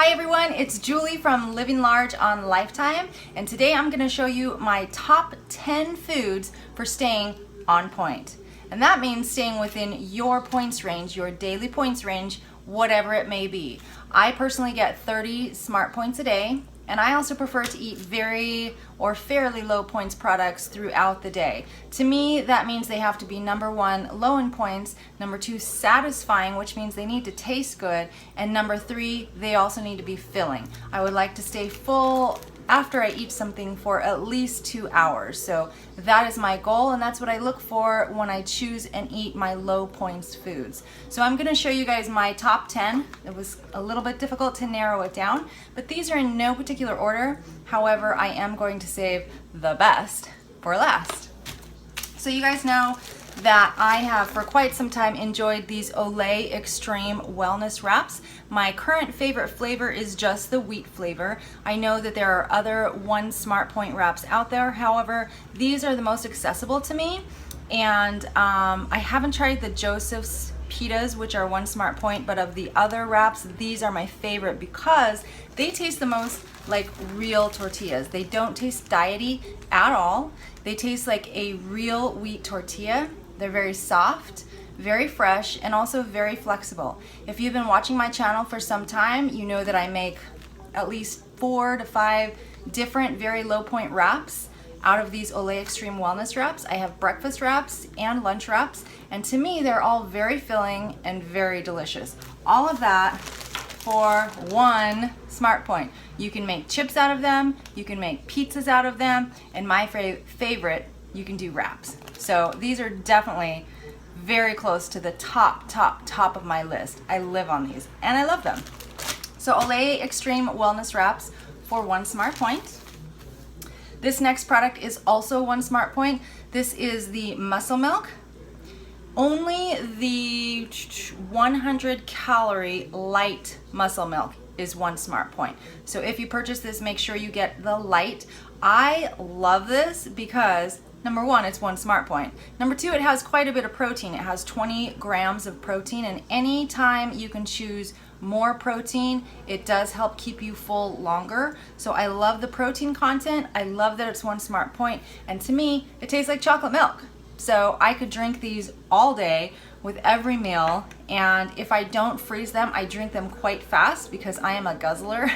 Hi everyone, it's Julie from Living Large on Lifetime, and today I'm going to show you my top 10 foods for staying on point. And that means staying within your points range, your daily points range, whatever it may be. I personally get 30 smart points a day, and I also prefer to eat very or fairly low points products throughout the day. To me, that means they have to be number one, low in points, number two, satisfying, which means they need to taste good, and number three, they also need to be filling. I would like to stay full after I eat something for at least 2 hours. So that is my goal, and that's what I look for when I choose and eat my low points foods. So I'm gonna show you guys my top 10. It was a little bit difficult to narrow it down, but these are in no particular order. However, I am going to save the best for last. So you guys know that I have for quite some time enjoyed these Olay Extreme Wellness Wraps. My current favorite flavor is just the wheat flavor. I know that there are other One Smart Point wraps out there. However, these are the most accessible to me. And I haven't tried the Joseph's pitas, which are One Smart Point, but of the other wraps, these are my favorite because they taste the most like real tortillas. They don't taste diety at all. They taste like a real wheat tortilla. They're very soft, very fresh, and also very flexible. If you've been watching my channel for some time, you know that I make at least 4 to 5 different very low point wraps out of these Olay Extreme Wellness Wraps. I have breakfast wraps and lunch wraps, and to me, they're all very filling and very delicious. All of that for one Smart Point. You can make chips out of them, you can make pizzas out of them, and my favorite, you can do wraps. So these are definitely very close to the top of my list. I live on these and I love them. So Olay Extreme Wellness Wraps for One Smart Point. This next product is also One Smart Point. This is the Muscle Milk. Only the 100 calorie light muscle milk is One Smart Point. So if you purchase this, make sure you get the light. I love this because number one, it's One Smart Point. Number two, it has quite a bit of protein. It has 20 grams of protein, and anytime you can choose more protein, it does help keep you full longer. So I love the protein content. I love that it's One Smart Point, and to me, it tastes like chocolate milk. So I could drink these all day with every meal, and if I don't freeze them, I drink them quite fast because I am a guzzler.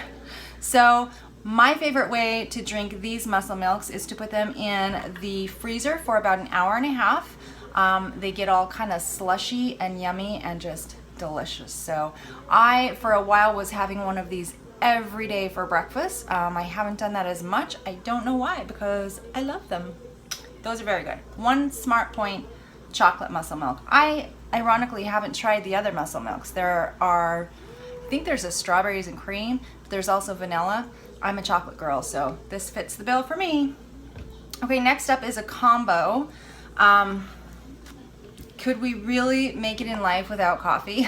So my favorite way to drink these muscle milks is to put them in the freezer for about an hour and a half. They get all kind of slushy and yummy and just delicious. So I, for a while, was having one of these every day for breakfast. I haven't done that as much. I don't know why, because I love them. Those are very good. One Smart Point chocolate muscle milk. I ironically haven't tried the other muscle milks. There are, I think there's a strawberries and cream. There's also vanilla. I'm a chocolate girl, so this fits the bill for me. Okay, next up is a combo. Could we really make it in life without coffee?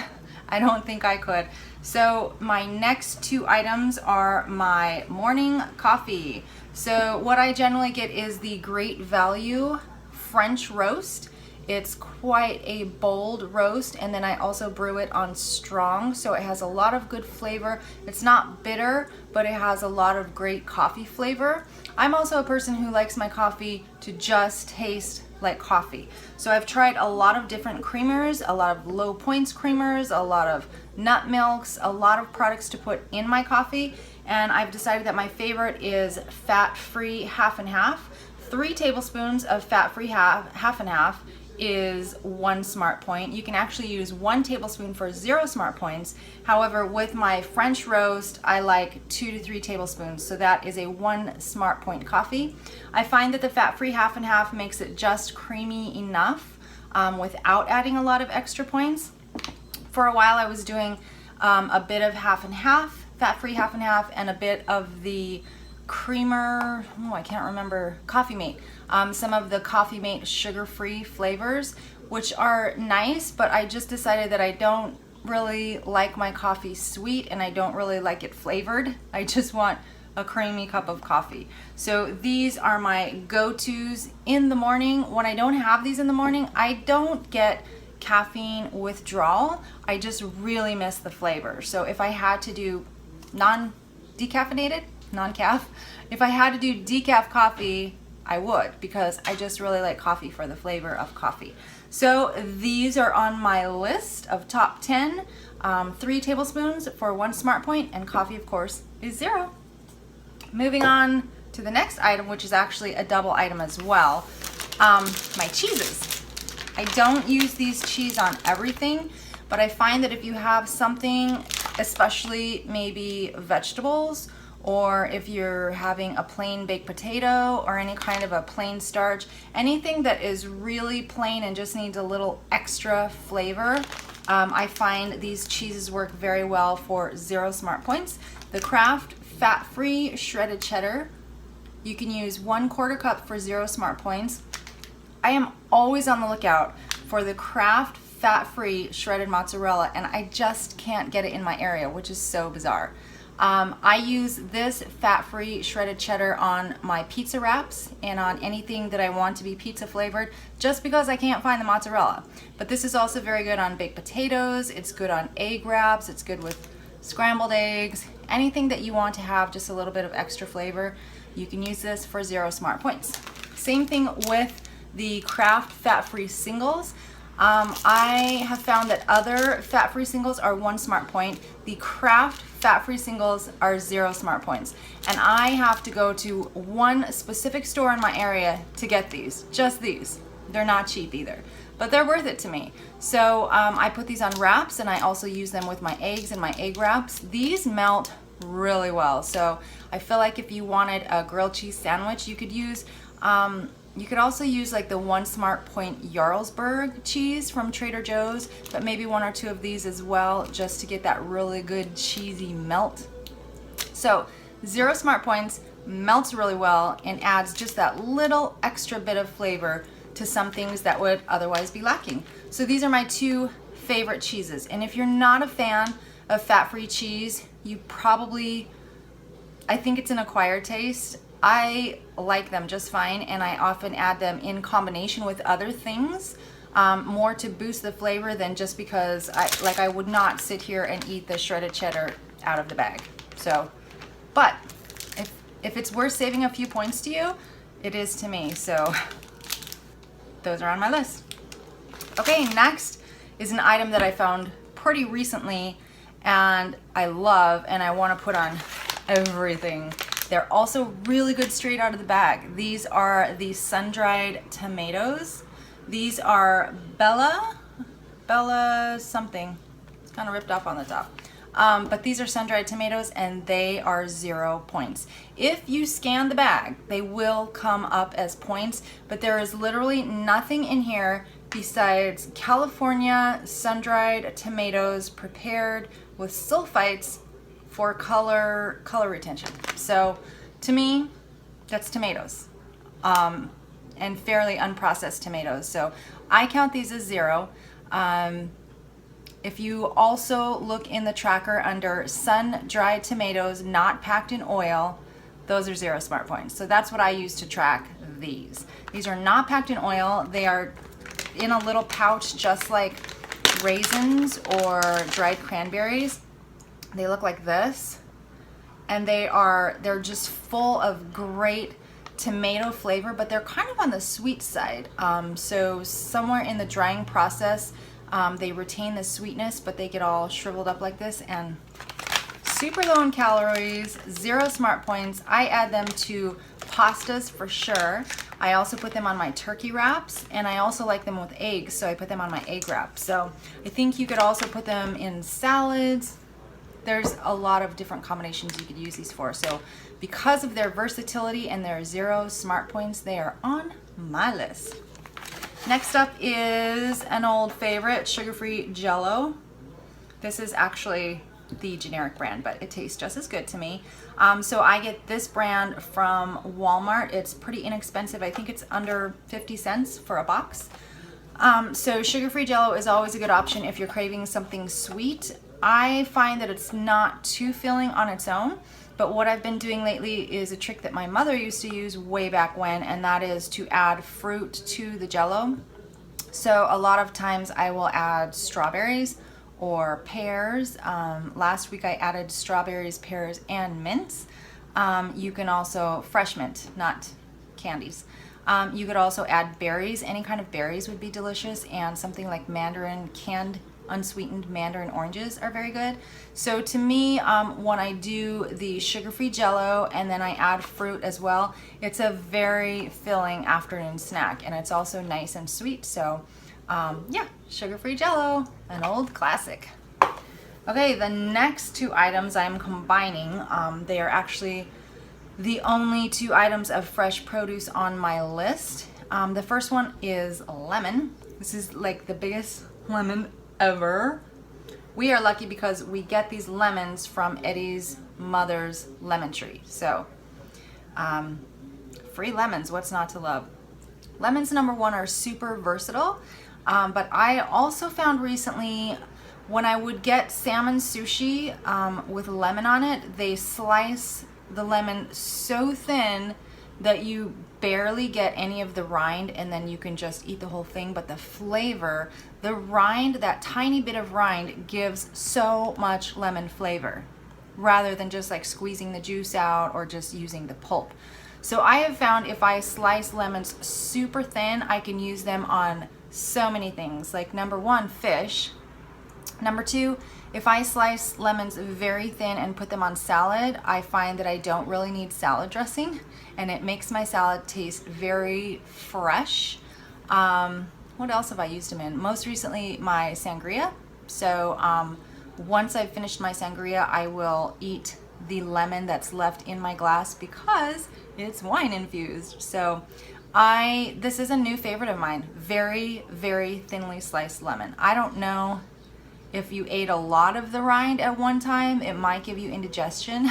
I don't think I could. So my next two items are my morning coffee. So what I generally get is the Great Value French roast. It's quite a bold roast, and then I also brew it on strong, so it has a lot of good flavor. It's not bitter, but it has a lot of great coffee flavor. I'm also a person who likes my coffee to just taste like coffee. So I've tried a lot of different creamers, a lot of low points creamers, a lot of nut milks, a lot of products to put in my coffee, and I've decided that my favorite is fat-free half and half. 3 tablespoons of fat-free half and half is One Smart Point. You can actually use 1 tablespoon for 0 Smart Points. However, with my French roast, I like 2 to 3 tablespoons. So that is a One Smart Point coffee. I find that the fat-free half and half makes it just creamy enough without adding a lot of extra points. For a while, I was doing a bit of half and half, fat-free half and half, and a bit of the creamer, I can't remember, Coffee Mate. Some of the Coffee Mate sugar-free flavors, which are nice, but I just decided that I don't really like my coffee sweet and I don't really like it flavored. I just want a creamy cup of coffee. So these are my go-tos in the morning. When I don't have these in the morning, I don't get caffeine withdrawal. I just really miss the flavor. So if I had to do non-decaffeinated, non-caf. If I had to do decaf coffee, I would, because I just really like coffee for the flavor of coffee. So these are on my list of top 10. 3 tablespoons for 1 smart point, and coffee, of course, is 0. Moving on to the next item, which is actually a double item as well. My cheeses. I don't use these cheese on everything, but I find that if you have something, especially maybe vegetables, or if you're having a plain baked potato or any kind of a plain starch, anything that is really plain and just needs a little extra flavor, I find these cheeses work very well for 0 smart points. The Kraft fat-free shredded cheddar, you can use 1/4 cup for 0 smart points. I am always on the lookout for the Kraft fat-free shredded mozzarella, and I just can't get it in my area, which is so bizarre. I use this fat-free shredded cheddar on my pizza wraps and on anything that I want to be pizza flavored, just because I can't find the mozzarella. But this is also very good on baked potatoes, it's good on egg wraps, it's good with scrambled eggs, anything that you want to have just a little bit of extra flavor, you can use this for 0 smart points. Same thing with the Kraft fat-free singles. I have found that other fat-free singles are 1 smart point. The Kraft fat-free singles are 0 smart points. And I have to go to one specific store in my area to get these, just these. They're not cheap either, but they're worth it to me. So I put these on wraps, and I also use them with my eggs and my egg wraps. These melt really well. So I feel like if you wanted a grilled cheese sandwich, you could use you could also use like the 1 smart point Jarlsberg cheese from Trader Joe's, but maybe 1 or 2 of these as well, just to get that really good cheesy melt. So 0 smart points, melts really well, and adds just that little extra bit of flavor to some things that would otherwise be lacking. So these are my 2 favorite cheeses. And if you're not a fan of fat-free cheese, you probably, I think it's an acquired taste. I like them just fine, and I often add them in combination with other things, more to boost the flavor than just because I would not sit here and eat the shredded cheddar out of the bag. So, but if it's worth saving a few points to you, it is to me. So those are on my list. Okay, next is an item that I found pretty recently and I love, and I want to put on everything. They're also really good straight out of the bag. These are the Sundried Tomatoes. These are Bella something. It's kind of ripped off on the top. But these are sun-dried tomatoes, and they are 0 points. If you scan the bag, they will come up as points, but there is literally nothing in here besides California sun-dried tomatoes prepared with sulfites for color retention. So to me, that's tomatoes, and fairly unprocessed tomatoes. So I count these as 0. If you also look in the tracker under sun-dried tomatoes not packed in oil, those are 0 smart points. So that's what I use to track these. These are not packed in oil. They are in a little pouch just like raisins or dried cranberries. They look like this, and they're just full of great tomato flavor, but they're kind of on the sweet side. So somewhere in the drying process, they retain the sweetness, but they get all shriveled up like this, and super low in calories, 0 smart points. I add them to pastas for sure. I also put them on my turkey wraps, and I also like them with eggs, so I put them on my egg wrap. So I think you could also put them in salads. There's a lot of different combinations you could use these for. So because of their versatility and their 0 smart points, they are on my list. Next up is an old favorite, sugar-free JellO. This is actually the generic brand, but it tastes just as good to me. So I get this brand from Walmart. It's pretty inexpensive. I think it's under 50 cents for a box. So sugar-free JellO is always a good option if you're craving something sweet. I find that it's not too filling on its own, but what I've been doing lately is a trick that my mother used to use way back when, and that is to add fruit to the JellO. So a lot of times I will add strawberries or pears. Last week I added strawberries, pears, and mints. You can also, fresh mint, not candies. You could also add berries. Any kind of berries would be delicious, and something like mandarin, canned unsweetened mandarin oranges are very good. So to me, when I do the sugar-free JellO and then I add fruit as well, it's a very filling afternoon snack, and it's also nice and sweet. So yeah, sugar-free JellO, an old classic. Okay, the next two items I'm combining, they are actually the only two items of fresh produce on my list. The first one is lemon. This is like the biggest lemon ever. We are lucky because we get these lemons from Eddie's mother's lemon tree. So free lemons, what's not to love? Lemons, number one, are super versatile, but I also found recently when I would get salmon sushi with lemon on it, they slice the lemon so thin that you barely get any of the rind, and then you can just eat the whole thing. But the flavor, the rind, that tiny bit of rind gives so much lemon flavor rather than just like squeezing the juice out or just using the pulp. So I have found if I slice lemons super thin, I can use them on so many things. Like number one, fish. Number two, if I slice lemons very thin and put them on salad, I find that I don't really need salad dressing, and it makes my salad taste very fresh. What else have I used them in? Most recently, my sangria. So once I've finished my sangria, I will eat the lemon that's left in my glass because it's wine infused. So this is a new favorite of mine. Very, very thinly sliced lemon. I don't know if you ate a lot of the rind at one time, it might give you indigestion,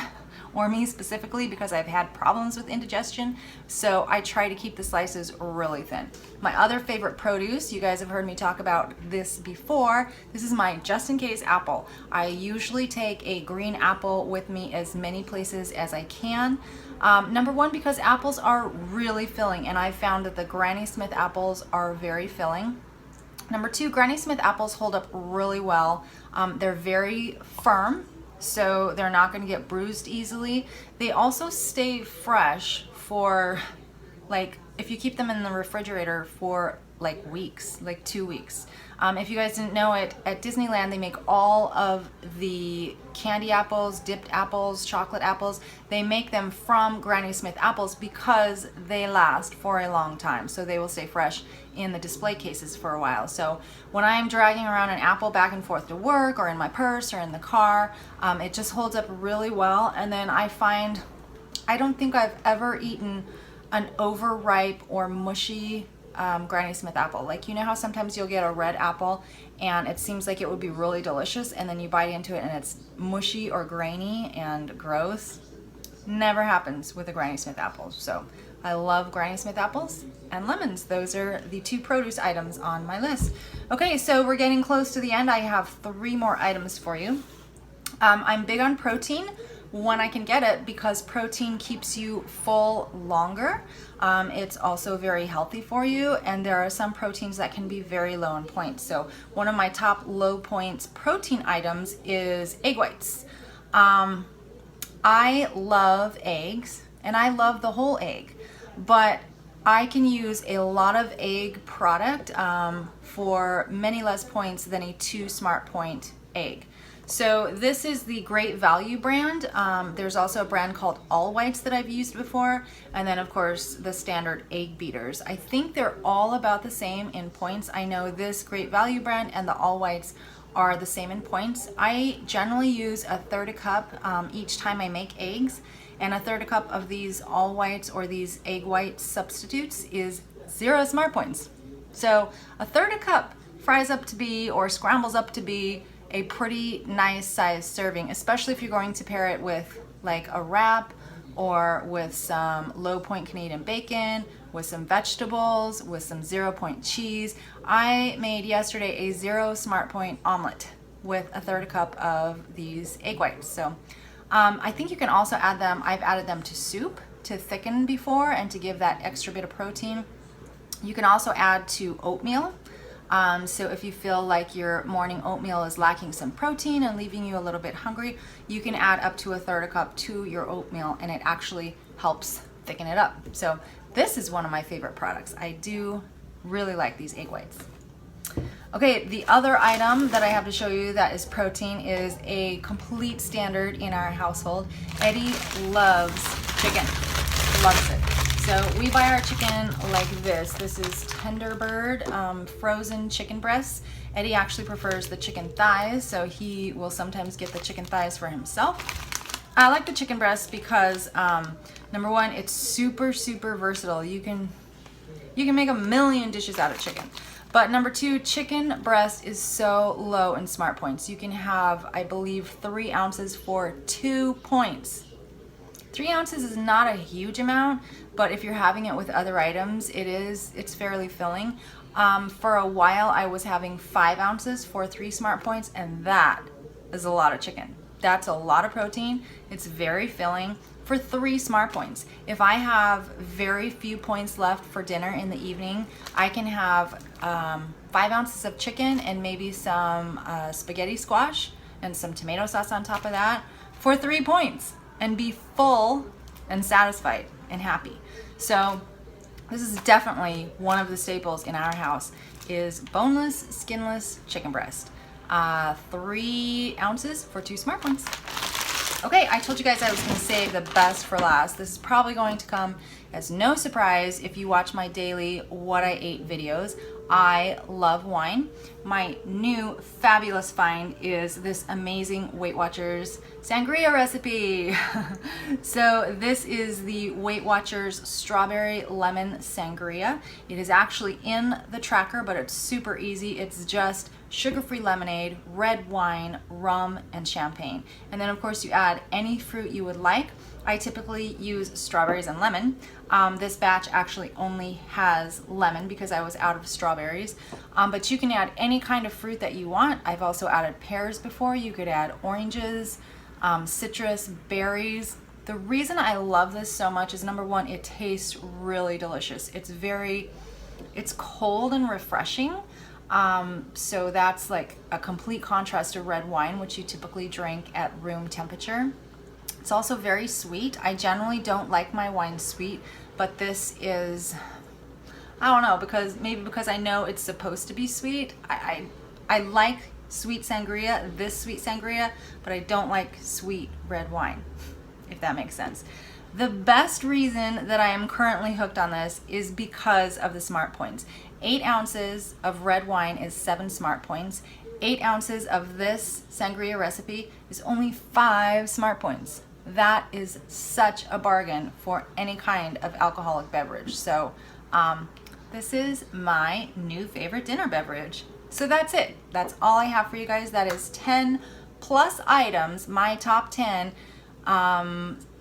or me specifically, because I've had problems with indigestion. So I try to keep the slices really thin. My other favorite produce, you guys have heard me talk about this before. This is my just in case apple. I usually take a green apple with me as many places as I can. Number one, because apples are really filling, and I've found that the Granny Smith apples are very filling. Number two, Granny Smith apples hold up really well. They're very firm, so they're not going to get bruised easily. They also stay fresh for, like, if you keep them in the refrigerator for like weeks, like 2 weeks. If you guys didn't know it, at Disneyland they make all of the candy apples, dipped apples, chocolate apples. They make them from Granny Smith apples because they last for a long time. So they will stay fresh in the display cases for a while. So when I'm dragging around an apple back and forth to work, or in my purse or in the car, it just holds up really well. And then I find, I don't think I've ever eaten an overripe or mushy Granny Smith apple. Like, you know how sometimes you'll get a red apple and it seems like it would be really delicious, and then you bite into it and it's mushy or grainy and gross? Never happens with a Granny Smith apple. So I love Granny Smith apples and lemons. Those are the two produce items on my list. Okay, so we're getting close to the end. I have 3 more items for you. I'm big on protein when I can get it, because protein keeps you full longer. It's also very healthy for you, and there are some proteins that can be very low in points. So one of my top low points protein items is egg whites. I love eggs, and I love the whole egg, but I can use a lot of egg product for many less points than a 2 Smart Point egg. So this is the Great Value brand. There's also a brand called All Whites that I've used before, and then of course the standard egg beaters. I think they're all about the same in points. I know this Great Value brand and the All Whites are the same in points. I generally use 1/3 cup each time I make eggs, and 1/3 cup of these All Whites or these egg white substitutes is 0 Smart Points. So 1/3 cup fries up to be, or scrambles up to be, a pretty nice size serving, especially if you're going to pair it with like a wrap, or with some low point Canadian bacon, with some vegetables, with some 0 point cheese. I made yesterday a 0 Smart Point omelet with 1/3 cup of these egg whites. So I think you can also add them, I've added them to soup to thicken before and to give that extra bit of protein. You can also add to oatmeal. So if you feel like your morning oatmeal is lacking some protein and leaving you a little bit hungry, you can add up to 1/3 cup to your oatmeal, and it actually helps thicken it up. So this is one of my favorite products. I do really like these egg whites. Okay, the other item that I have to show you that is protein is a complete standard in our household. Eddie loves chicken, loves it. So we buy our chicken like this. This is Tenderbird frozen chicken breasts. Eddie actually prefers the chicken thighs, so he will sometimes get the chicken thighs for himself. I like the chicken breast because number one, it's super versatile. You can make a million dishes out of chicken. But number two, chicken breast is so low in smart points. You can have, I believe, 3 ounces for 2 points. 3 ounces is not a huge amount, but if you're having it with other items, it's fairly filling. For a while, I was having 5 ounces for 3 smart points, and that is a lot of chicken. That's a lot of protein. It's very filling for 3 smart points. If I have very few points left for dinner in the evening, I can have 5 ounces of chicken and maybe some spaghetti squash and some tomato sauce on top of that for 3 points and be full and satisfied and happy. So this is definitely one of the staples in our house is boneless, skinless chicken breast. 3 ounces for 2 smart points. Okay, I told you guys I was going to save the best for last. This is probably going to come as no surprise if you watch my daily what I ate videos. I love wine. My new fabulous find is this amazing Weight Watchers sangria recipe. So this is the Weight Watchers strawberry lemon sangria. It is actually in the tracker, but it's super easy. It's just sugar-free lemonade, red wine, rum, and champagne. And then of course you add any fruit you would like. I typically use strawberries and lemon. This batch actually only has lemon because I was out of strawberries. But you can add any kind of fruit that you want. I've also added pears before. You could add oranges, citrus, berries. The reason I love this so much is number one, it tastes really delicious. It's cold and refreshing. So that's like a complete contrast to red wine, which you typically drink at room temperature. It's also very sweet. I generally don't like my wine sweet, but this is, I don't know, because I know it's supposed to be sweet. I like sweet sangria, this sweet sangria, but I don't like sweet red wine, if that makes sense. The best reason that I am currently hooked on this is because of the smart points. 8 ounces of red wine is 7 smart points. 8 ounces of this sangria recipe is only 5 smart points. That is such a bargain for any kind of alcoholic beverage. So this is my new favorite dinner beverage. So that's it. That's all I have for you guys. That is 10 plus items, my top 10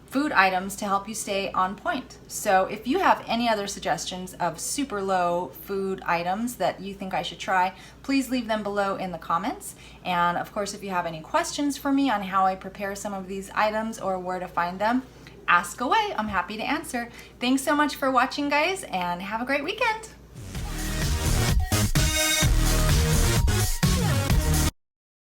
food items to help you stay on point. So if you have any other suggestions of super low food items that you think I should try, please leave them below in the comments. And of course, if you have any questions for me on how I prepare some of these items or where to find them, ask away. I'm happy to answer. Thanks so much for watching, guys, and have a great weekend.